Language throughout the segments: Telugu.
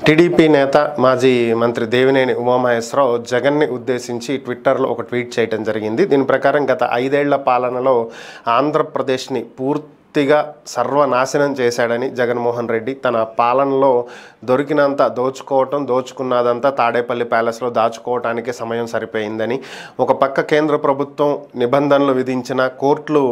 టీడీపీ నేత మాజీ మంత్రి దేవినేని ఉమామహేశ్వరరావు జగన్ని ఉద్దేశించి ట్విట్టర్లో ఒక ట్వీట్ చేయడం జరిగింది. దీని ప్రకారం గత 5 ఏళ్ల పాలనలో ఆంధ్రప్రదేశ్ని పూర్తిగా సర్వనాశనం చేశాడని జగన్మోహన్ రెడ్డి తన పాలనలో దొరికినంత దోచుకున్నదంతా తాడేపల్లి ప్యాలెస్లో దాచుకోవటానికి సమయం సరిపోయిందని, ఒక పక్క కేంద్ర ప్రభుత్వం నిబంధనలు విధించిన, కోర్టులు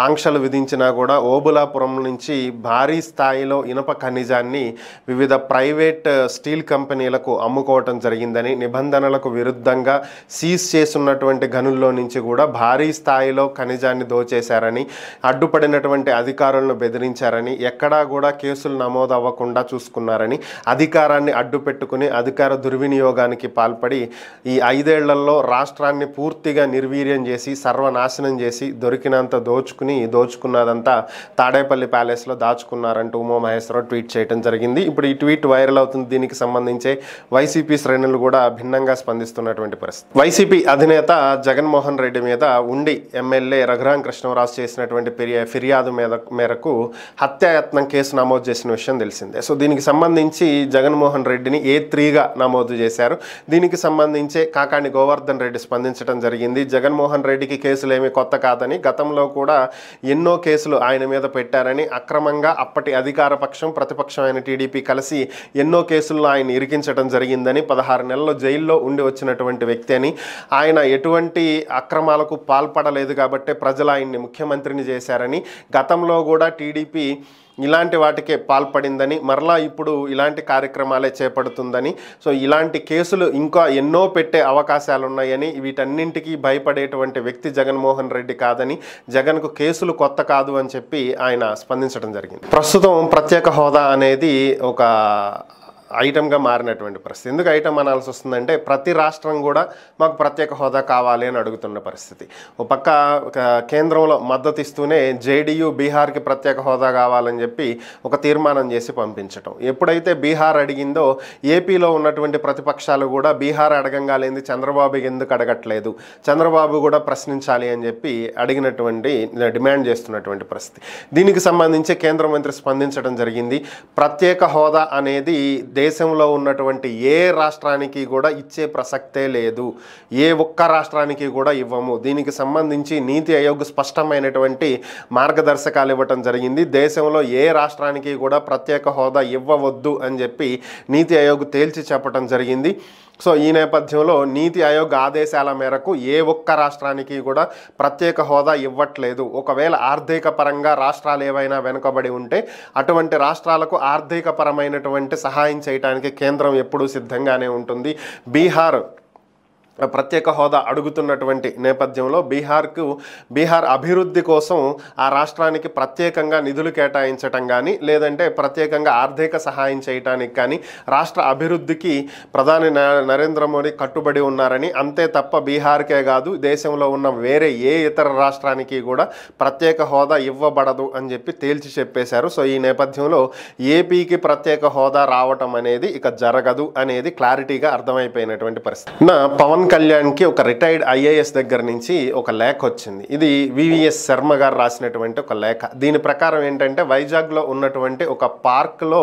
ఆంక్షలు విధించినా కూడా ఓబులాపురం నుంచి భారీ స్థాయిలో ఇనుప ఖనిజాన్ని వివిధ ప్రైవేట్ స్టీల్ కంపెనీలకు అమ్ముకోవటం జరిగిందని, నిబంధనలకు విరుద్ధంగా సీజ్ చేస్తున్నటువంటి గనుల్లో నుంచి కూడా భారీ స్థాయిలో ఖనిజాన్ని దోచేశారని, అడ్డుపడినటువంటి అధికారులను బెదిరించారని, ఎక్కడా కూడా కేసులు నమోదు అవ్వకుండా చూసుకున్నారని, అధికారాన్ని అడ్డు పెట్టుకుని అధికార దుర్వినియోగానికి పాల్పడి ఈ 5 ఏళ్లలో రాష్ట్రాన్ని పూర్తిగా నిర్వీర్యం చేసి సర్వనాశనం చేసి దొరికినంత దోచుకున్నదంతా తాడేపల్లి ప్యాలెస్లో దాచుకున్నారంటూ ఉమామహేశ్వరరావు ట్వీట్ చేయడం జరిగింది. ఇప్పుడు ఈ ట్వీట్ వైరల్ అవుతుంది. దీనికి సంబంధించి వైసీపీ శ్రేణులు కూడా భిన్నంగా స్పందిస్తున్నటువంటి పరిస్థితి. వైసీపీ అధినేత జగన్మోహన్ రెడ్డి మీద ఉండి ఎమ్మెల్యే రఘురామ కృష్ణరాజు చేసినటువంటి ఫిర్యాదు మేరకు హత్యాయత్నం కేసు నమోదు చేసిన విషయం తెలిసిందే. సో దీనికి సంబంధించి జగన్మోహన్ రెడ్డిని A3గా నమోదు చేశారు. దీనికి సంబంధించి కాకాణి గోవర్ధన్ రెడ్డి స్పందించడం జరిగింది. జగన్మోహన్ రెడ్డికి కేసులు ఏమీ కొత్త కాదని, గతంలో కూడా ఎన్నో కేసులు ఆయన మీద పెట్టారని, అక్రమంగా అప్పటి అధికార పక్షం ప్రతిపక్షమైన టీడీపీ కలిసి ఎన్నో కేసుల్లో ఆయన ఇరికించడం జరిగిందని, 16 నెలలు జైల్లో ఉండి వచ్చినటువంటి వ్యక్తి అని, ఆయన ఎటువంటి అక్రమాలకు పాల్పడలేదు కాబట్టి ప్రజలు ఆయన్ని ముఖ్యమంత్రిని చేశారని, గతంలో కూడా టీడీపీ ఇలాంటి వాటికే పాల్పడిందని, మరలా ఇప్పుడు ఇలాంటి కార్యక్రమాలే చేపడుతుందని, సో ఇలాంటి కేసులు ఇంకా ఎన్నో పెట్టే అవకాశాలు ఉన్నాయని, వీటన్నింటికీ భయపడేటువంటి వ్యక్తి జగన్మోహన్ రెడ్డి కాదని, జగన్కు కేసులు కొత్త కాదు అని చెప్పి ఆయన స్పందించడం జరిగింది. ప్రస్తుతం ప్రత్యేక హోదా అనేది ఒక ఐటమ్గా మారినటువంటి పరిస్థితి. ఎందుకు ఐటమ్ అనాల్సి వస్తుందంటే ప్రతి రాష్ట్రం కూడా మాకు ప్రత్యేక హోదా కావాలి అని అడుగుతున్న పరిస్థితి. ఒక పక్క కేంద్రంలో మద్దతు ఇస్తూనే జేడీయూ బీహార్కి ప్రత్యేక హోదా కావాలని చెప్పి ఒక తీర్మానం చేసి పంపించటం. ఎప్పుడైతే బీహార్ అడిగిందో ఏపీలో ఉన్నటువంటి ప్రతిపక్షాలు కూడా బీహార్ అడగంగా లేని చంద్రబాబు ఎందుకు అడగట్లేదు, చంద్రబాబు కూడా ప్రశ్నించాలి అని చెప్పి డిమాండ్ చేస్తున్నటువంటి పరిస్థితి. దీనికి సంబంధించి కేంద్ర మంత్రి స్పందించడం జరిగింది. ప్రత్యేక హోదా అనేది దేశంలో ఉన్నటువంటి ఏ రాష్ట్రానికి కూడా ఇచ్చే ప్రసక్తే లేదు, ఏ ఒక్క రాష్ట్రానికి కూడా ఇవ్వము. దీనికి సంబంధించి నీతి ఆయోగ్ స్పష్టమైనటువంటి మార్గదర్శకాలు ఇవ్వటం జరిగింది. దేశంలో ఏ రాష్ట్రానికి కూడా ప్రత్యేక హోదా ఇవ్వవద్దు అని చెప్పి నీతి ఆయోగ్ తేల్చి చెప్పడం జరిగింది. సో ఈ నేపథ్యంలో నీతి ఆయోగ్ ఆదేశాల మేరకు ఏ ఒక్క రాష్ట్రానికి కూడా ప్రత్యేక హోదా ఇవ్వట్లేదు. ఒకవేళ ఆర్థిక పరంగా రాష్ట్రాలు ఏవైనా వెనుకబడి ఉంటే అటువంటి రాష్ట్రాలకు ఆర్థిక పరమైనటువంటి సహాయం చేయడానికి కేంద్రం ఎప్పుడూ సిద్ధంగానే ఉంటుంది. బీహార్ ప్రత్యేక హోదా అడుగుతున్నటువంటి నేపథ్యంలో బీహార్ అభివృద్ధి కోసం ఆ రాష్ట్రానికి ప్రత్యేకంగా నిధులు కేటాయించటం కానీ, లేదంటే ప్రత్యేకంగా ఆర్థిక సహాయం చేయటానికి కానీ రాష్ట్ర అభివృద్ధికి ప్రధాని నరేంద్ర మోడీ కట్టుబడి ఉన్నారని, అంతే తప్ప బీహార్కే కాదు దేశంలో ఉన్న వేరే ఏ ఇతర రాష్ట్రానికి కూడా ప్రత్యేక హోదా ఇవ్వబడదు అని చెప్పి తేల్చి చెప్పేశారు. సో ఈ నేపథ్యంలో ఏపీకి ప్రత్యేక హోదా రావటం అనేది ఇక జరగదు అనేది క్లారిటీగా అర్థమైపోయినటువంటి పరిస్థితి. పవన్ కళ్యాణ్కి ఒక రిటైర్డ్ ఐఏఎస్ దగ్గర నుంచి ఒక లేఖ వచ్చింది. ఇది వివిఎస్ శర్మ గారు రాసినటువంటి ఒక లేఖ. దీని ప్రకారం ఏంటంటే వైజాగ్లో ఉన్నటువంటి ఒక పార్క్లో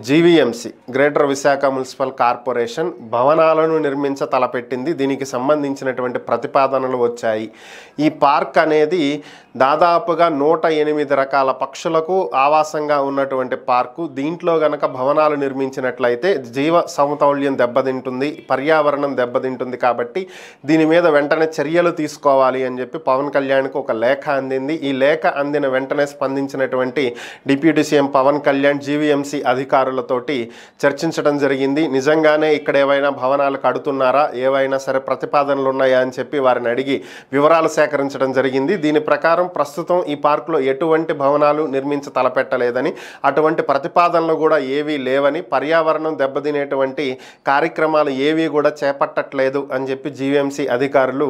GVMC greater Visakha municipal corporation భవనాలను నిర్మించ తలపెట్టింది. దీనికి సంబంధించినటువంటి ప్రతిపాదనలు వచ్చాయి. ఈ పార్క్ అనేది దాదాపుగా 108 రకాల పక్షులకు ఆవాసంగా ఉన్నటువంటి పార్కు. దీంట్లో గనక భవనాలు నిర్మించినట్లయితే జీవ సమతౌల్యం దెబ్బతింటుంది, పర్యావరణం దెబ్బతింటుంది. కాబట్టి దీని మీద వెంటనే చర్యలు తీసుకోవాలి అని చెప్పి పవన్ కళ్యాణ్కు ఒక లేఖ అందింది. ఈ లేఖ అందిన వెంటనే స్పందించినటువంటి deputy CM Pawan Kalyan GVMC అధికారులతోటి చర్చించడం జరిగింది. నిజంగానే ఇక్కడ ఏవైనా భవనాలు కడుతున్నారా, ఏవైనా సరే ప్రతిపాదనలు ఉన్నాయా అని చెప్పి వారిని అడిగి వివరాలు సేకరించడం జరిగింది. దీని ప్రకారం ప్రస్తుతం ఈ పార్కులో ఎటువంటి భవనాలు నిర్మించ తలపెట్టలేదని, అటువంటి ప్రతిపాదనలు కూడా ఏవీ లేవని, పర్యావరణం దెబ్బతినేటువంటి కార్యక్రమాలు ఏవీ కూడా చేపట్టట్లేదు అని చెప్పి జీవీఎంసీ అధికారులు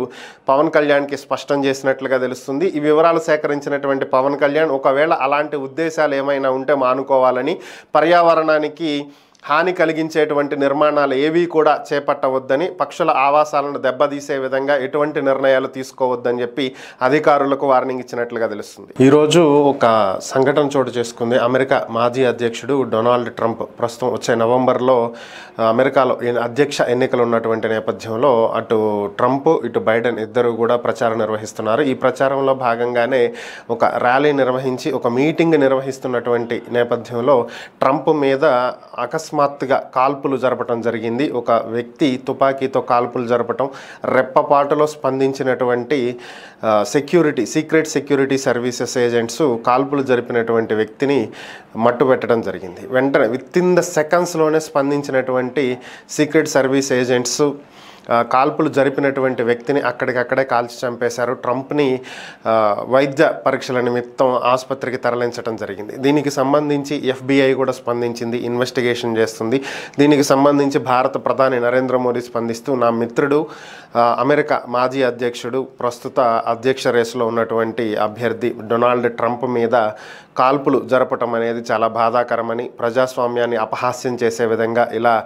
పవన్ కళ్యాణ్కి స్పష్టం చేసినట్లుగా తెలుస్తుంది. ఈ వివరాలు సేకరించినటువంటి పవన్ కళ్యాణ్ ఒకవేళ అలాంటి ఉద్దేశాలు ఏమైనా ఉంటే మానుకోవాలని, పర్యావరణానికి హాని కలిగించేటువంటి నిర్మాణాలు ఏవీ కూడా చేపట్టవద్దని, పక్షుల ఆవాసాలను దెబ్బతీసే విధంగా ఎటువంటి నిర్ణయాలు తీసుకోవద్దని చెప్పి అధికారులకు వార్నింగ్ ఇచ్చినట్లుగా తెలుస్తుంది. ఈరోజు ఒక సంఘటన చోటు చేసుకుంది. అమెరికా మాజీ అధ్యక్షుడు డొనాల్డ్ ట్రంప్ ప్రస్తుతం వచ్చే నవంబర్లో అమెరికాలో అధ్యక్ష ఎన్నికలు ఉన్నటువంటి నేపథ్యంలో అటు ట్రంప్ ఇటు బైడెన్ ఇద్దరు కూడా ప్రచారం నిర్వహిస్తున్నారు. ఈ ప్రచారంలో భాగంగానే ఒక ర్యాలీ నిర్వహించి ఒక మీటింగ్ నిర్వహిస్తున్నటువంటి నేపథ్యంలో ట్రంప్ మీద అకస్మాత్తుగా కాల్పులు జరపడం జరిగింది. ఒక వ్యక్తి తుపాకీతో కాల్పులు జరపటం, రెప్పపాటులో స్పందించినటువంటి సీక్రెట్ సెక్యూరిటీ సర్వీసెస్ ఏజెంట్స్ కాల్పులు జరిపినటువంటి వ్యక్తిని మట్టుబెట్టడం జరిగింది. వెంటనే వితిన్ ద సెకండ్స్లోనే స్పందించినటువంటి సీక్రెట్ సర్వీస్ ఏజెంట్స్ కాల్పులు జరిపినటువంటి వ్యక్తిని అక్కడికక్కడే కాల్చి చంపేశారు. ట్రంప్ని వైద్య పరీక్షల నిమిత్తం ఆసుపత్రికి తరలించడం జరిగింది. దీనికి సంబంధించి FBI కూడా స్పందించింది, ఇన్వెస్టిగేషన్ చేస్తుంది. దీనికి సంబంధించి భారత ప్రధాని నరేంద్ర మోడీ స్పందిస్తూ, నా మిత్రుడు అమెరికా మాజీ అధ్యక్షుడు ప్రస్తుత అధ్యక్ష రేసులో ఉన్నటువంటి అభ్యర్థి డొనాల్డ్ ట్రంప్ మీద కాల్పులు జరపటం అనేది చాలా బాధాకరమని, ప్రజాస్వామ్యాన్ని అపహాస్యం చేసే విధంగా ఇలా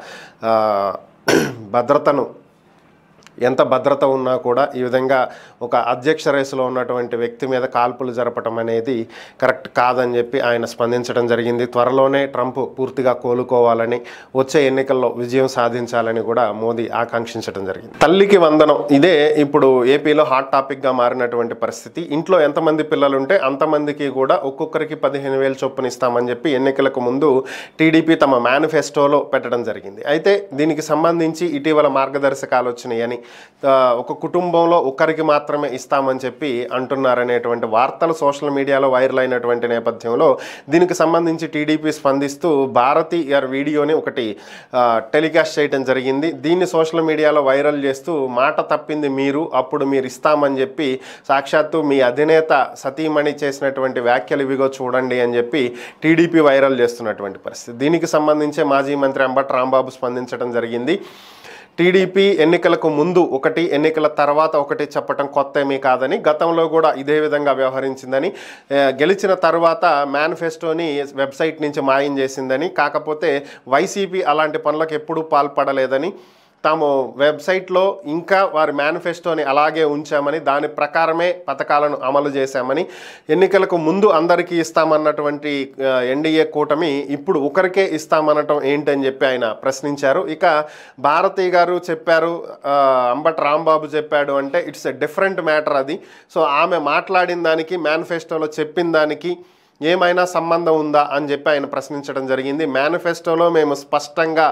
ఎంత భద్రత ఉన్నా కూడా ఈ విధంగా ఒక అధ్యక్ష రేసులో ఉన్నటువంటి వ్యక్తి మీద కాల్పులు జరపటం అనేది కరెక్ట్ కాదని చెప్పి ఆయన స్పందించడం జరిగింది. త్వరలోనే ట్రంప్ పూర్తిగా కోలుకోవాలని, వచ్చే ఎన్నికల్లో విజయం సాధించాలని కూడా మోదీ ఆకాంక్షించడం జరిగింది. తల్లికి వందనం ఇదే ఇప్పుడు ఏపీలో హాట్ టాపిక్గా మారినటువంటి పరిస్థితి. ఇంట్లో ఎంతమంది పిల్లలుంటే అంతమందికి కూడా ఒక్కొక్కరికి 15,000 చొప్పున ఇస్తామని చెప్పి ఎన్నికలకు ముందు టీడీపీ తమ మేనిఫెస్టోలో పెట్టడం జరిగింది. అయితే దీనికి సంబంధించి ఇటీవల మార్గదర్శకాలు వచ్చినాయని, ఒక కుటుంబంలో ఒకరికి మాత్రమే ఇస్తామని చెప్పి అంటున్నారనేటువంటి వార్తలు సోషల్ మీడియాలో వైరల్ అయినటువంటి నేపథ్యంలో దీనికి సంబంధించి టీడీపీ స్పందిస్తూ భారతి గారి వీడియోని ఒకటి టెలికాస్ట్ చేయడం జరిగింది. దీన్ని సోషల్ మీడియాలో వైరల్ చేస్తూ, మాట తప్పింది మీరు, అప్పుడు మీరు ఇస్తామని చెప్పి సాక్షాత్తు మీ అధినేత సతీమణి చేసినటువంటి వ్యాఖ్యలు ఇవిగో చూడండి అని చెప్పి టీడీపీ వైరల్ చేస్తున్నటువంటి పరిస్థితి. దీనికి సంబంధించి మాజీ మంత్రి అంబటి రాంబాబు స్పందించడం జరిగింది. టీడీపీ ఎన్నికలకు ముందు ఒకటి, ఎన్నికల తర్వాత ఒకటి చెప్పటం కొత్త ఏమీ కాదని, గతంలో కూడా ఇదే విధంగా వ్యవహరించిందని, గెలిచిన తర్వాత మేనిఫెస్టోని వెబ్సైట్ నుంచి మాయం చేసిందని, కాకపోతే వైసీపీ అలాంటి పనులకు ఎప్పుడూ పాల్పడలేదని, తాము వెబ్సైట్లో ఇంకా వారి మేనిఫెస్టోని అలాగే ఉంచామని, దాని ప్రకారమే పథకాలను అమలు చేశామని, ఎన్నికలకు ముందు అందరికీ ఇస్తామన్నటువంటి ఎన్డీఏ కూటమి ఇప్పుడు ఒకరికే ఇస్తామనటం ఏంటని చెప్పి ఆయన ప్రశ్నించారు. ఇక భారతి గారు చెప్పారు, అంబటి రాంబాబు చెప్పాడు అంటే ఇట్స్ ఎ డిఫరెంట్ మ్యాటర్ అది. సో ఆమె మాట్లాడిన దానికి మేనిఫెస్టోలో చెప్పిన దానికి ఏమైనా సంబంధం ఉందా అని చెప్పి ఆయన ప్రశ్నించడం జరిగింది. మేనిఫెస్టోలో మేము స్పష్టంగా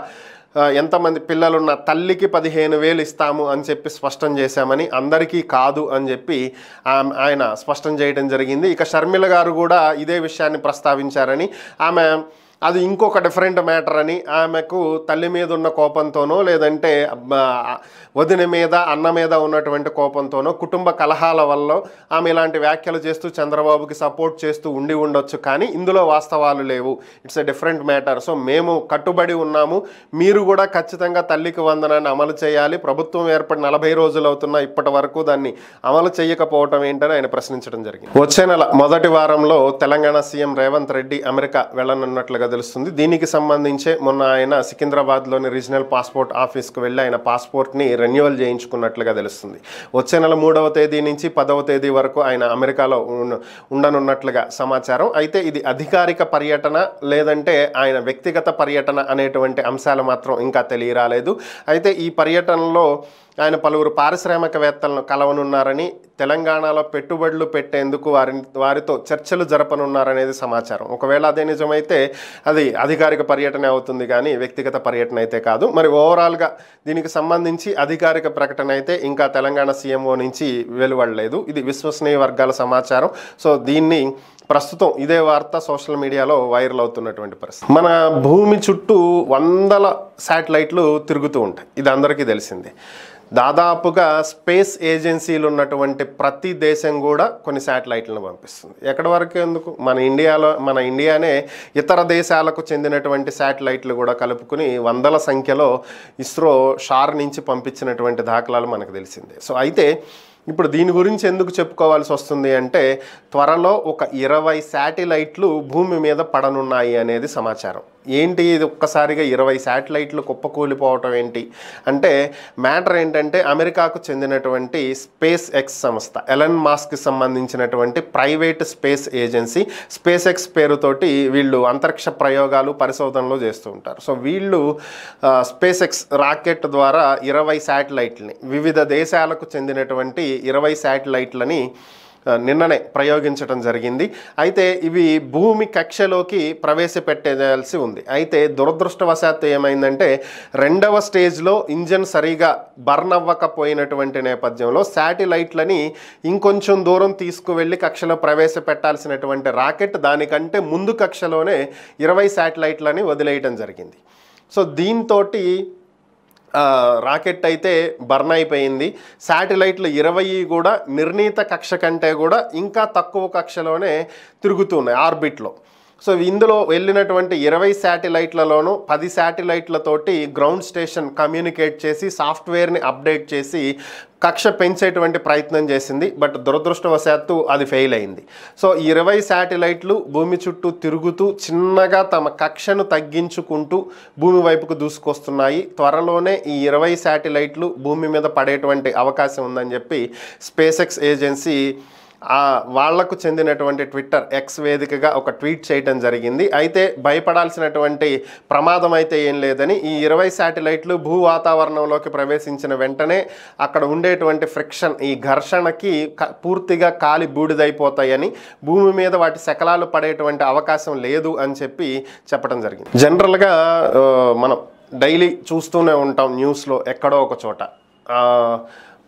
ఎంతమంది పిల్లలున్న తల్లికి 15,000 ఇస్తాము అని చెప్పి స్పష్టం చేశామని, అందరికీ కాదు అని చెప్పి ఆయన స్పష్టం చేయడం జరిగింది. ఇక షర్మిల గారు కూడా ఇదే విషయాన్ని ప్రస్తావించారని, ఆమె అది ఇంకొక డిఫరెంట్ మ్యాటర్ అని, ఆమెకు తల్లి మీద ఉన్న కోపంతోనో లేదంటే వదిన మీద అన్న మీద ఉన్నటువంటి కోపంతోనో కుటుంబ కలహాల వల్ల ఆమె ఇలాంటి వ్యాఖ్యలు చేస్తూ చంద్రబాబుకి సపోర్ట్ చేస్తూ ఉండొచ్చు, కానీ ఇందులో వాస్తవాలు లేవు. It's a different matter. So మేము కట్టుబడి ఉన్నాము, మీరు కూడా ఖచ్చితంగా తల్లికి వందనాన్ని అమలు చేయాలి. ప్రభుత్వం ఏర్పడి 40 రోజులు అవుతున్నా ఇప్పటి వరకు దాన్ని అమలు చేయకపోవటం ఏంటని ఆయన ప్రశ్నించడం జరిగింది. వచ్చే నెల మొదటి వారంలో తెలంగాణ సీఎం రేవంత్ రెడ్డి అమెరికా వెళ్ళనున్నట్లుగా తెలుస్తుంది. దీనికి సంబంధించే మొన్న ఆయన సికింద్రాబాద్లోని రీజనల్ పాస్పోర్ట్ ఆఫీస్కు వెళ్ళి ఆయన పాస్పోర్ట్ని రెన్యువల్ చేయించుకున్నట్లుగా తెలుస్తుంది. వచ్చే నెల 3వ తేదీ నుంచి 10వ తేదీ వరకు ఆయన అమెరికాలో ఉండనున్నట్లుగా సమాచారం. అయితే ఇది అధికారిక పర్యటన లేదంటే ఆయన వ్యక్తిగత పర్యటన అనేటువంటి అంశాలు మాత్రం ఇంకా తెలియరాలేదు. అయితే ఈ పర్యటనలో ఆయన పలువురు పారిశ్రామికవేత్తలను కలవనున్నారని, తెలంగాణలో పెట్టుబడులు పెట్టేందుకు వారితో చర్చలు జరపనున్నారనేది సమాచారం. ఒకవేళ అదే నిజమైతే అది అధికారిక పర్యటన అవుతుంది కానీ వ్యక్తిగత పర్యటన అయితే కాదు. మరి ఓవరాల్గా దీనికి సంబంధించి అధికారిక ప్రకటన అయితే ఇంకా తెలంగాణ సీఎంఓ నుంచి వెలువడలేదు. ఇది విశ్వసనీయ వర్గాల సమాచారం. సో దీన్ని ప్రస్తుతం ఇదే వార్త సోషల్ మీడియాలో వైరల్ అవుతున్నటువంటి పరిస్థితి. మన భూమి చుట్టూ వందల శాటిలైట్లు తిరుగుతూ ఉంటాయి, ఇది అందరికీ తెలిసిందే. దాదాపుగా స్పేస్ ఏజెన్సీలు ఉన్నటువంటి ప్రతి దేశం కూడా కొన్ని శాటిలైట్లను పంపిస్తుంది. ఎక్కడి వరకు ఎందుకు, మన ఇండియానే ఇతర దేశాలకు చెందినటువంటి శాటిలైట్లు కూడా కలుపుకుని వందల సంఖ్యలో ఇస్రో షార్ నుంచి పంపించినటువంటి దాఖలాలు మనకు తెలిసిందే. సో అయితే ఇప్పుడు దీని గురించి ఎందుకు చెప్పుకోవాల్సి వస్తుంది అంటే త్వరలో ఒక 20 శాటిలైట్లు భూమి మీద పడనున్నాయి అనేది సమాచారం. ఏంటి ఇది ఒక్కసారిగా 20 శాటిలైట్లు కుప్పకూలిపోవటం ఏంటి అంటే మ్యాటర్ ఏంటంటే అమెరికాకు చెందినటువంటి స్పేస్ ఎక్స్ సంస్థ, ఎలన్ మాస్క్కి సంబంధించినటువంటి private space agency space X పేరుతోటి వీళ్ళు అంతరిక్ష ప్రయోగాలు పరిశోధనలు చేస్తూ ఉంటారు. సో వీళ్ళు స్పేస్ ఎక్స్ రాకెట్ ద్వారా 20 శాటిలైట్లని, వివిధ దేశాలకు చెందినటువంటి 20 శాటిలైట్లని నిన్ననే ప్రయోగించడం జరిగింది. అయితే ఇవి భూమి కక్షలోకి ప్రవేశపెట్టేయాల్సి ఉంది. అయితే దురదృష్టవశాత్తు ఏమైందంటే రెండవ స్టేజ్లో ఇంజన్ సరిగా బర్న్ అవ్వకపోయినటువంటి నేపథ్యంలో శాటిలైట్లని ఇంకొంచెం దూరం తీసుకువెళ్ళి కక్షలో ప్రవేశపెట్టాల్సినటువంటి రాకెట్ దానికంటే ముందు కక్షలోనే 20 శాటిలైట్లని వదిలేయటం జరిగింది. సో దీంతో రాకెట్ అయితే బర్న్ అయిపోయింది. శాటిలైట్లు 20 కూడా నిర్ణీత కక్ష కంటే కూడా ఇంకా తక్కువ కక్షలోనే తిరుగుతున్నాయి ఆర్బిట్లో. సో ఇందులో వెళ్ళినటువంటి 20 శాటిలైట్లలోనూ 10 శాటిలైట్లతోటి గ్రౌండ్ స్టేషన్ కమ్యూనికేట్ చేసి సాఫ్ట్వేర్ని అప్డేట్ చేసి కక్ష పెంచేటువంటి ప్రయత్నం చేసింది. బట్ దురదృష్టవశాత్తు అది ఫెయిల్ అయింది. సో 20 శాటిలైట్లు భూమి చుట్టూ తిరుగుతూ చిన్నగా తమ కక్షను తగ్గించుకుంటూ భూమి వైపుకు దూసుకొస్తున్నాయి. త్వరలోనే ఈ 20 శాటిలైట్లు భూమి మీద పడేటువంటి అవకాశం ఉందని చెప్పి స్పేస్ ఎక్స్ ఏజెన్సీ వాళ్లకు చెందినటువంటి ట్విట్టర్ ఎక్స్ వేదికగా ఒక ట్వీట్ చేయడం జరిగింది. అయితే భయపడాల్సినటువంటి ప్రమాదం అయితే ఏం లేదని, ఈ 20 శాటిలైట్లు భూ వాతావరణంలోకి ప్రవేశించిన వెంటనే అక్కడ ఉండేటువంటి ఫ్రిక్షన్, ఈ ఘర్షణకి పూర్తిగా కాలి బూడిదైపోతాయని, భూమి మీద వాటి శకలాలు పడేటువంటి అవకాశం లేదు అని చెప్పడం జరిగింది. జనరల్గా మనం డైలీ చూస్తూనే ఉంటాం న్యూస్లో ఎక్కడో ఒక చోట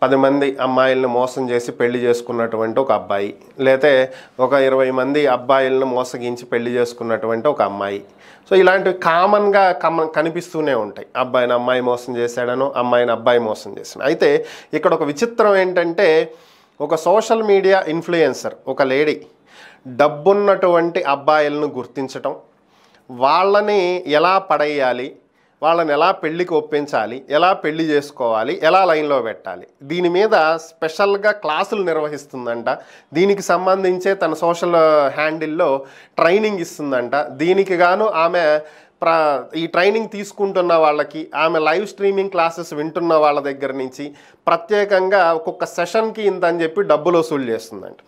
10 మంది అమ్మాయిలను మోసం చేసి పెళ్లి చేసుకున్నటువంటి ఒక అబ్బాయి, లేతే ఒక 20 మంది అబ్బాయిలను మోసగించి పెళ్లి చేసుకున్నటువంటి ఒక అమ్మాయి. సో ఇలాంటివి కామన్గా కనిపిస్తూనే ఉంటాయి. అబ్బాయిని అమ్మాయి మోసం చేశాడనో, అమ్మాయిని అబ్బాయి మోసం చేశాను. అయితే ఇక్కడ ఒక విచిత్రం ఏంటంటే ఒక సోషల్ మీడియా ఇన్ఫ్లుయెన్సర్, ఒక లేడీ డబ్బున్నటువంటి అబ్బాయిలను గుర్తించటం, వాళ్ళని ఎలా పడేయాలి, వాళ్ళని ఎలా పెళ్ళికి ఒప్పించాలి, ఎలా పెళ్లి చేసుకోవాలి, ఎలా లైన్లో పెట్టాలి, దీని మీద స్పెషల్గా క్లాసులు నిర్వహిస్తుందంట. దీనికి సంబంధించే తన సోషల్ హ్యాండిల్లో ట్రైనింగ్ ఇస్తుందంట. దీనికి గాను ఆమె ఈ ట్రైనింగ్ తీసుకుంటున్న వాళ్ళకి, ఆమె లైవ్ స్ట్రీమింగ్ క్లాసెస్ వింటున్న వాళ్ళ దగ్గర నుంచి ప్రత్యేకంగా ఒక్కొక్క సెషన్కి ఇంత అని చెప్పి డబ్బులు వసూలు చేస్తుందంట.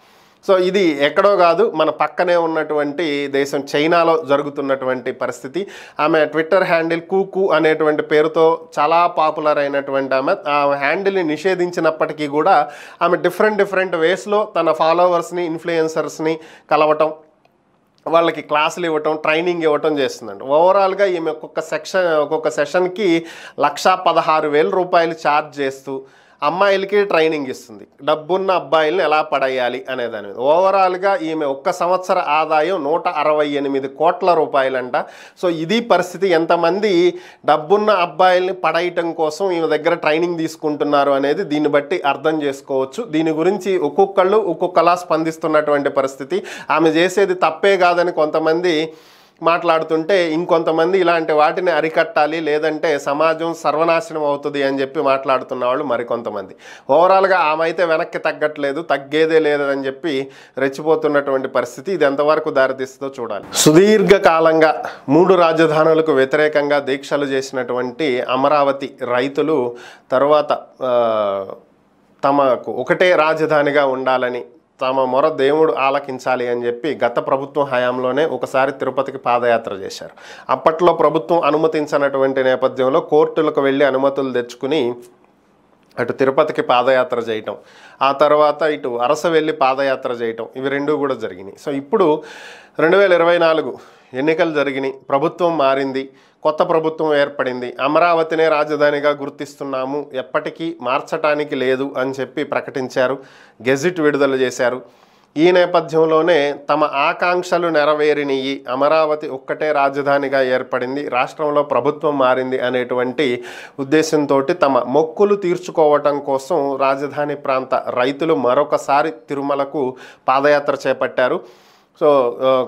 సో ఇది ఎక్కడో కాదు, మన పక్కనే ఉన్నటువంటి దేశం చైనాలో జరుగుతున్నటువంటి పరిస్థితి. ఆమె ట్విట్టర్ హ్యాండిల్ కూకు అనేటువంటి పేరుతో చాలా పాపులర్ అయినటువంటి ఆ హ్యాండిల్ని నిషేధించినప్పటికీ కూడా ఆమె డిఫరెంట్ వేస్లో తన ఫాలోవర్స్ని, ఇన్ఫ్లుయెన్సర్స్ని కలవటం, వాళ్ళకి క్లాసులు ఇవ్వటం, ట్రైనింగ్ ఇవ్వటం చేస్తుందండి. ఓవరాల్గా ఈమె ఒక్కొక్క సెషన్కి 1,16,000 రూపాయలు ఛార్జ్ చేస్తూ అమ్మాయిలకి ట్రైనింగ్ ఇస్తుంది. డబ్బున్న అబ్బాయిలను ఎలా పడేయాలి అనే దాని మీద. ఓవరాల్గా ఈమె ఒక్క సంవత్సర ఆదాయం 168 కోట్ల రూపాయలంట. సో ఇది పరిస్థితి. ఎంతమంది డబ్బున్న అబ్బాయిల్ని పడేయటం కోసం ఈమె దగ్గర ట్రైనింగ్ తీసుకుంటున్నారు అనేది దీన్ని బట్టి అర్థం చేసుకోవచ్చు. దీని గురించి ఒక్కొక్కళ్ళు ఒక్కొక్కలా స్పందిస్తున్నటువంటి పరిస్థితి. ఆమె చేసేది తప్పే కాదని కొంతమంది మాట్లాడుతుంటే, ఇంకొంతమంది ఇలాంటి వాటిని అరికట్టాలి, లేదంటే సమాజం సర్వనాశనం అవుతుంది అని చెప్పి మాట్లాడుతున్న వాళ్ళు మరికొంతమంది. ఓవరాల్గా ఆమె అయితే వెనక్కి తగ్గట్లేదు, తగ్గేదే లేదని చెప్పి రెచ్చిపోతున్నటువంటి పరిస్థితి. ఇది ఎంతవరకు దారితీస్తుందో చూడాలి. సుదీర్ఘకాలంగా 3 రాజధానులకు వ్యతిరేకంగా దీక్షలు చేసినటువంటి అమరావతి రైతులు తర్వాత తమకు ఒకటే రాజధానిగా ఉండాలని, తమ మొర దేవుడు ఆలకించాలి అని చెప్పి గత ప్రభుత్వం హయాంలోనే ఒకసారి తిరుపతికి పాదయాత్ర చేశారు. అప్పట్లో ప్రభుత్వం అనుమతించినటువంటి నేపథ్యంలో కోర్టులకు వెళ్ళి అనుమతులు తెచ్చుకుని అటు తిరుపతికి పాదయాత్ర చేయటం, ఆ తర్వాత ఇటు అరస వెళ్ళి పాదయాత్ర చేయటం, ఇవి రెండూ కూడా జరిగినాయి. సో ఇప్పుడు 2024 ఎన్నికలు జరిగినాయి, ప్రభుత్వం మారింది, కొత్త ప్రభుత్వం ఏర్పడింది, అమరావతినే రాజధానిగా గుర్తిస్తున్నాము, ఎప్పటికీ మార్చటానికి లేదు అని చెప్పి ప్రకటించారు, గెజిట్ విడుదల చేశారు. ఈ నేపథ్యంలోనే తమ ఆకాంక్షలు నెరవేరినయి, అమరావతి ఒక్కటే రాజధానిగా ఏర్పడింది, రాష్ట్రంలో ప్రభుత్వం మారింది అనేటువంటి ఉద్దేశంతో తమ మొక్కులు తీర్చుకోవటం కోసం రాజధాని ప్రాంత రైతులు మరొకసారి తిరుమలకు పాదయాత్ర చేపట్టారు. సో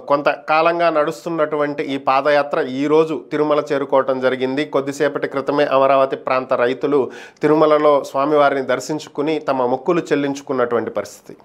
కొంతకాలంగా నడుస్తున్నటువంటి ఈ పాదయాత్ర ఈరోజు తిరుమల చేరుకోవటం జరిగింది. కొద్దిసేపటి క్రితమే అమరావతి ప్రాంత రైతులు తిరుమలలో స్వామివారిని దర్శించుకుని తమ మొక్కులు చెల్లించుకున్నటువంటి పరిస్థితి.